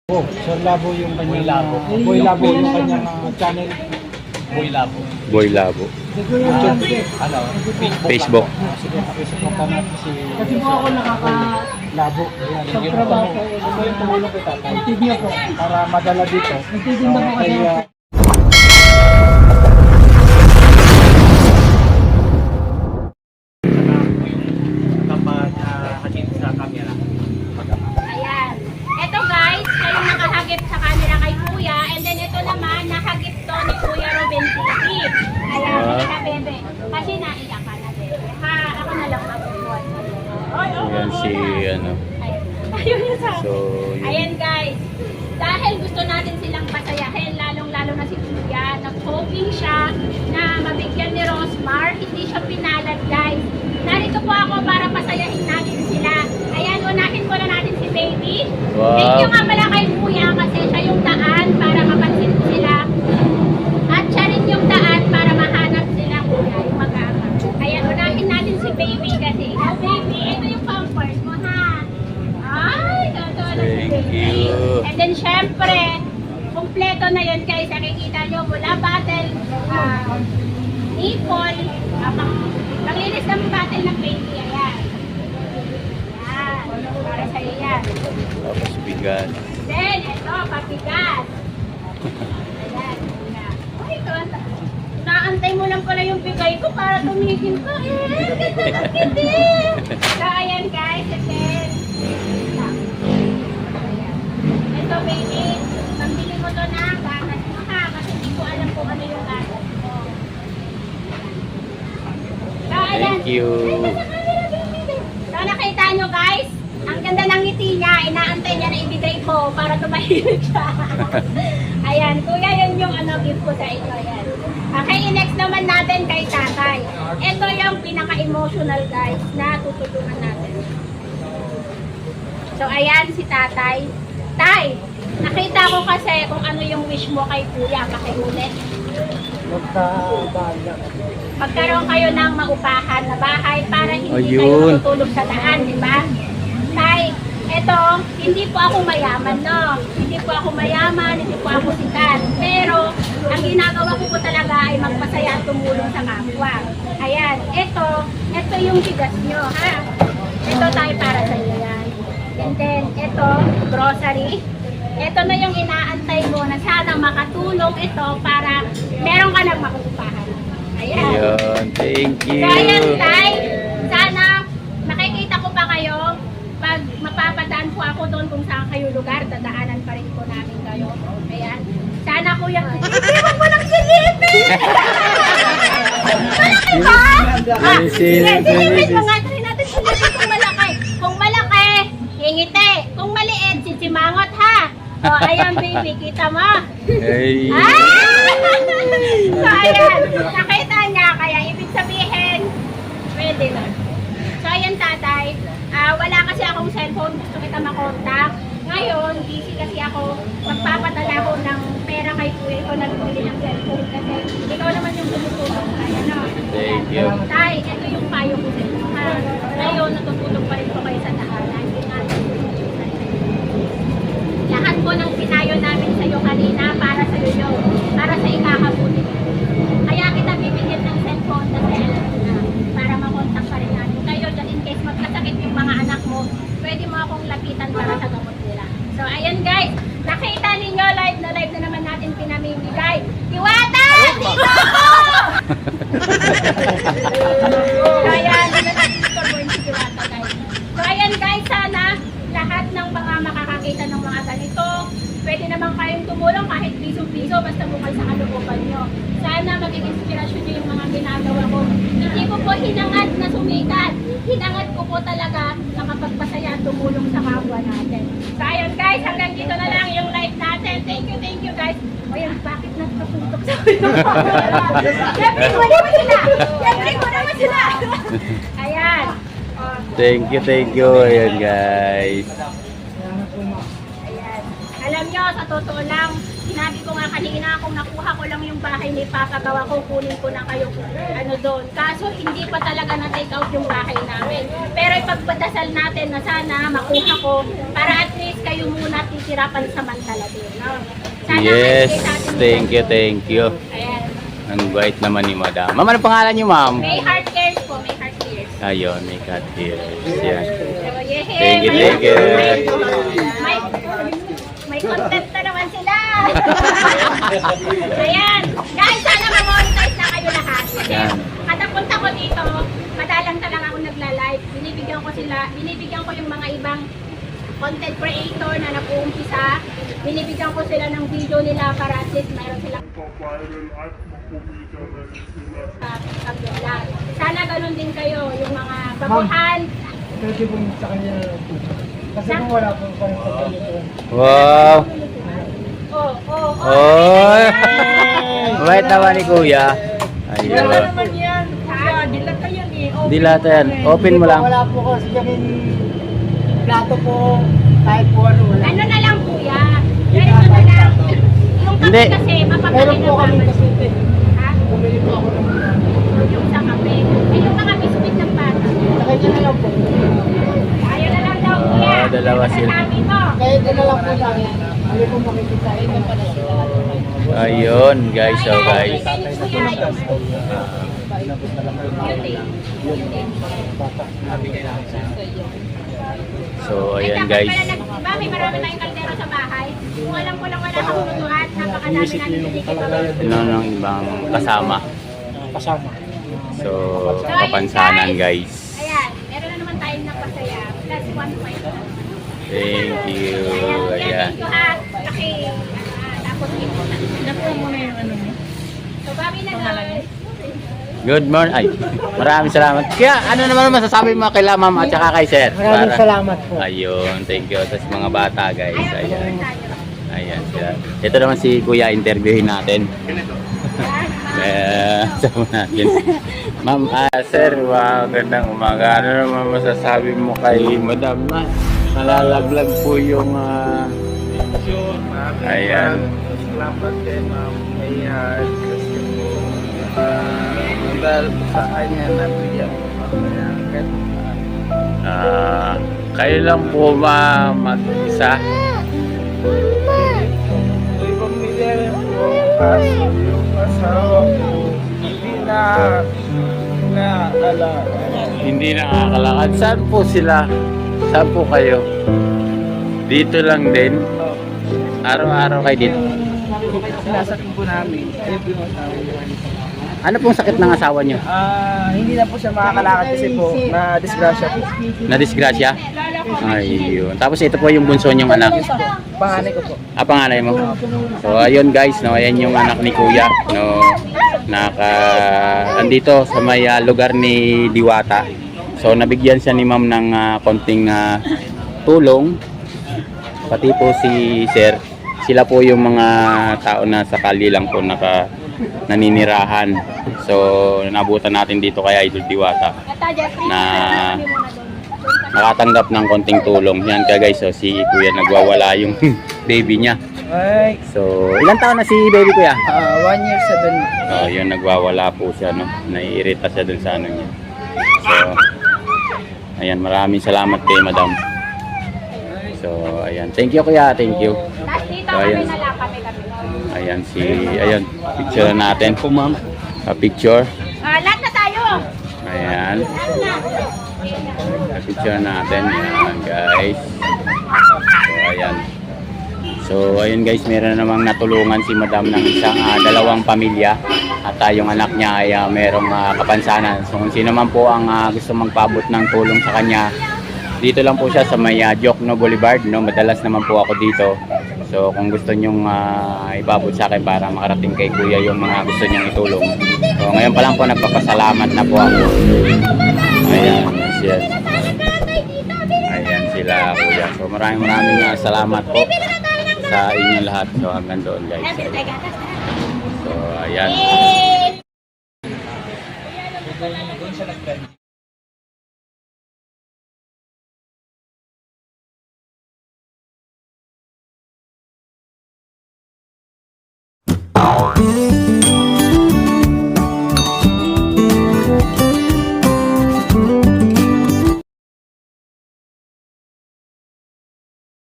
Sir Labo yung kanyang Boy Labo. Boy Labo yung kanyang channel. Boy Labo. Boy Labo. Ano? Facebook. Sige, Facebook ka natin si Kasi po ako Labo. Ayan, sa yun trabaho po. ko. Ito yung tumulong kay tatay. Nagtitinda po. Para madala dito. Nagtitinda po kasi. Kaya, Kapag hagit sa camera. Ayan. Ito guys, kayo nakahagip sa camera kay Kuya. And then ito naman, nakagip to ni Kuya Ruben TV. Ayan, hindi ka bebe. Kasi naiyak ka na bebe. Ha, ako na lang mabubuhay. Yan si ano. Ayun yung sa So, yun. Ayan guys. Dahil gusto natin silang pasayahin, lalong-lalo na si Kuya, nag-hoping siya na mabigyan ni Rosmar. Hindi siya pinalad guys. Narito po ako para pasayahin natin sila. Ayan, unahin ko na natin si Baby. Wow. Thank you nga pala kay Kuya kasi siya yung daan para mapansin sila. At siya rin yung daan para mahanap sila Kuya, yung mag-ama. Ayan, unahin natin si Baby kasi ikaw Baby, ito yung pampers mo ha. Ay, totoo na si Thank Baby. you. And then syempre, kumpleto na yun guys. Nakikita nyo mula battle, nipple, panglinis ng battle ng Baby. Ayan. Ayan, para sa'yo yan. Tapos bigas. Then, ito, papigas. Ayan, papigas. Ay, ito, naantay mo lang pala yung bigay ko para tumigil ka. Ganda ng kiti. So, ayan guys, and then, ayan. Ito, baby, pambili mo to na gatas mo ha, kasi hindi ko alam kung ano yung gatas mo. So, ayan. Thank you. So, nakita nyo guys, ang ganda ng ngiti niya, inaantay niya na ibigay ko para tumahimik siya. Ayan, kuya, yun yung gift ko sa inyo. Ayan. Okay, next naman natin kay tatay. Ito yung pinaka-emotional guys na tutulungan natin. So, ayan si tatay. Tay, nakita ko kasi kung ano yung wish mo kay kuya, pakiulit. Magkaroon kayo ng maupahan na bahay para hindi kayo Ayun. matutulog sa daan, di ba? Tay, eto, hindi po ako mayaman, no? Hindi po ako mayaman, hindi po ako sikat. Pero, ang ginagawa ko po talaga ay magpasaya at tumulong sa kapwa. Ayan, eto yung bigas nyo, ha? Ito tayo para sa inyo yan. And then, eto, grocery. Ito na yung inaantay mo na sana makatulong ito para meron ka nang makukupahan. Ayan. Ayun. Thank you. So, ayan, Tay. Sana makikita ko pa kayo. Pag mapapadaan po ako doon kung saan kayo lugar, dadaanan pa rin po namin kayo. Ayan. Sana kuya, iwan mo lang silipin! Malaki ba? Silipin mo nga. Try natin silipin kung malaki. Kung malaki, hingiti. Kung maliit, sisimangot ha. O, ayan baby, kita mo. Hey. So, ayan. Nakita niya, kaya ibig sabihin, pwede na. So, ayan tatay. Wala kasi akong cellphone, gusto kita makontak. Ngayon, busy kasi ako. Magpapadala ko ng pera kay kuya ko nagbili ng cellphone kasi ikaw naman yung tumutulong kaya no. Thank you. Tay, ito yung payo ko sa inyo ha. Ngayon, natutulong pa rin po kayo sa tahanan. Hindi natin lahat po ng pinayo namin sa iyo kanina para sa iyo, para sa ikakabuti. Kaya kita bibigyan ng cellphone kasi alam mo na, para makontak pa rin natin kayo just in case magkasakit yung mga anak mo, pwede mo akong lapitan para sa gamot nila. So ayan guys, nakita ninyo live na naman natin pinamimigay. Diwata! Dito ako! So ayan, dito natin si Diwata guys. So ayan guys, sana lahat ng mga makakakita ng mga ganito, pwede naman kayong tumulong kahit piso-piso basta bukal sa kalooban nyo. Sana maging inspirasyon nyo yung mga ginagawa ko. Hindi ko po hinangad na sumikat. Hinangad ko po talaga na kapagpasaya at tumulong sa kapwa natin. So ayun guys, hanggang dito na lang yung live natin. Thank you guys. O yan, bakit nagkapuntok sa Siyempre ko naman sila! Siyempre ko naman sila! Ayan. Thank you. Ayan guys. Ayan. Alam nyo, sa totoo lang, Sinabi ko nga kanina, kung nakuha ko lang yung bahay ni Papa, gawa ko, kunin ko na kayo doon. Kaso hindi pa talaga na-take out yung bahay namin. Pero ipagpadasal natin na sana makuha ko para at least kayo muna titira pansamantala din. No? Sana Yes, maibigay sa atin thank you, thank you. Ayan. Ang bait naman ni Madam. Ma'am, ano pangalan niyo, ma'am? May heart cares po, may heart cares. Ayun, may cat ears. Yan. So, yeah, Thank you, thank you. May content na naman sila. Ayan. Guys, sana ma-monetize na kayo lahat. Kasi Yan. kada punta ko dito, madalang talaga ako nagla-live. Binibigyan ko yung mga ibang content creator na nag-uumpisa. Binibigyan ko sila ng video nila para at least mayroon silang pag-vlog. Sana ganun din kayo, yung mga baguhan. Pwede po sa kanya na lang po. Kasi kung wala po pa rin pagkalutuan. Wow! Oh. Oy! Bait naman ni Kuya. Ayun. yan. Dilata yan eh. Dilata yan. Open mo lang. Wala po kasi kami plato po. Kahit po ano, wala. Ano na lang kuya? Ganito na lang. Yung kape Hindi. kasi, mapapatay Meron po na kami naman. kasi Ha? bumili po ako ng Yung sa kape. Eh, yung mga biscuit ng bata. Nakita na lang po. Ayaw na lang daw kuya. Dalawa sila. Sabi mo. Kaya din na lang po namin. Ano po makikita? Ito pa na sila. Ayun, guys. So, guys. So, ayan, guys. Diba, may marami tayong kaldero sa bahay. Kung alam ko lang wala kang lutuan, napakadami namin pinikit. Ano ng ibang kasama. Kasama. So, kapansanan, guys. Ayan, meron na naman tayong napasaya. Plus 1.5. Thank you. Ayan. Thank you ha. Laki. Tapos ito na. Nakuha mo na yung ano mo. So, babi na guys. Good morning. Ay, maraming salamat. Kaya, ano naman masasabi mo kay ma'am at saka kay sir? Maraming salamat po. Ayun, thank you. Tapos mga bata, guys. Ayaw Ayan. tayo. Ayan sila. Ito naman si Kuya, interviewin natin. Sama natin. Ma'am, sir, gandang umaga. Ano naman masasabi mo kay Madam na nalalaglag po yung ayan. Salamat kay Ma'am Mayan kasi dahil sa kanya nabigyan ko mamaya Kayo lang po mag-isa. may pamilya rin po kaso yung asawa ko hindi na alaga. Hindi nakakalakad. Saan po sila? Saan po kayo? Dito lang din? Araw-araw kayo dito? Sinasakin po namin every month namin. Ano pong sakit ng asawa niyo? Hindi na po siya makakalakad kasi po na disgrasya po. Na-disgrasya? Ayun. Tapos ito po yung bunso niyong anak. Panganay ko po. Panganay mo. So ayun guys, no, ayan yung anak ni Kuya, no. Andito sa may lugar ni Diwata. So nabigyan siya ni Ma'am ng konting tulong. Pati po si Sir. Sila po yung mga tao na sakali lang po naninirahan. So nabutan natin dito kay Idol Diwata na nakatanggap ng konting tulong. Yan ka guys, so si Kuya nagwawala yung baby niya. Ay, So ilang taon na si baby Kuya? 1 year 7 Oh, yun nagwawala po siya, no. Naiirita siya dun sa ano niya. So ayan, maraming salamat kay Madam. So ayan, thank you Kuya, thank you. Tapos dito So, kami ayan. nalakami kami. Ayan, picture natin po ma'am. Picture. Lahat na tayo. Ayan, Ano na? picture natin. Ayan guys. So ayun guys, meron namang natulungan si Madam ng isang dalawang pamilya at yung anak niya ay merong kapansanan. So kung sino man po ang gusto magpaabot ng tulong sa kanya, dito lang po siya sa may Jokno Boulevard, no. Madalas naman po ako dito. So kung gusto nyong ipabot sa akin para makarating kay Kuya yung mga gusto niyang itulong. So ngayon pa lang po nagpapasalamat na po ako. Ayan sila. Ayan sila Kuya. So maraming salamat po sa inyong lahat. So hanggang doon guys. So ayan. Eh!